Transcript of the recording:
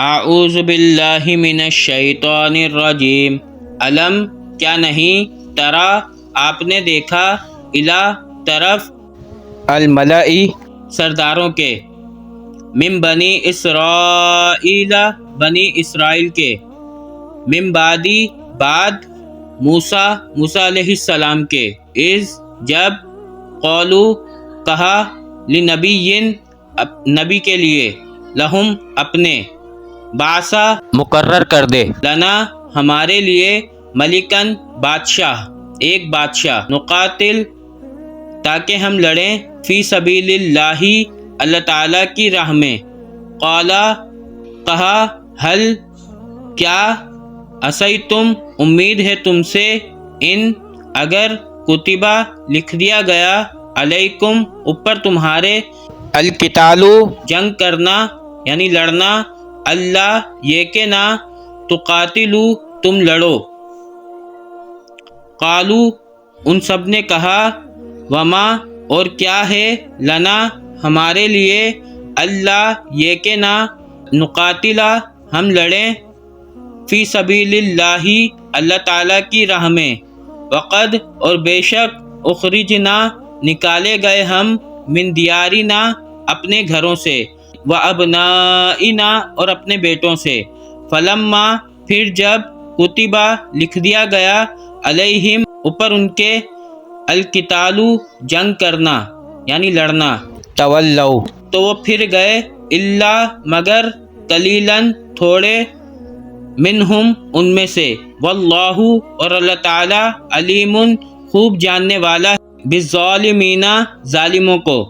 اعوذ باللہ من الشیطان الرجیم۔ علم کیا نہیں، ترا آپ نے دیکھا، الا طرف، الملائی سرداروں کے، من بنی اسرائیل بنی اسرائیل کے، من بعدی بعد، موسیٰ علیہ السلام کے، اذ جب، قولو کہا، لنبی نبی کے لیے، لہم اپنے، بعثا مقرر کر دے، لنا ہمارے لیے، ملکن بادشاہ، ایک بادشاہ، نقاتل تاکہ ہم لڑیں، فی سبیل اللہ اللہ تعالیٰ کی راہ میں، قالا کہا، حل کیا، عصیتم امید ہے تم سے، ان اگر، کتبہ لکھ دیا گیا، علیکم اوپر تمہارے، القتال جنگ کرنا یعنی لڑنا، اللہ یہ کہ نہ، تقاتلو تم لڑو، قالو ان سب نے کہا، وما اور کیا ہے، لنا ہمارے لیے، اللہ یہ کہ نہ، نقاتلا ہم لڑیں، فی سبیل اللہ اللہ تعالیٰ کی راہ میں، وقد اور بے شک، اخرجنا نکالے گئے ہم، من دیارنا اپنے گھروں سے، وابنائنا اور اپنے بیٹوں سے، فلما پھر جب، کتبہ لکھ دیا گیا، علیہم اوپر ان کے، القتال جنگ کرنا یعنی لڑنا، تولوا تو وہ پھر گئے، الا مگر، قلیلاً تھوڑے، منہم ان میں سے، واللہ اور اللہ تعالی، علیم خوب جاننے والا، بالظالمین ظالموں کو۔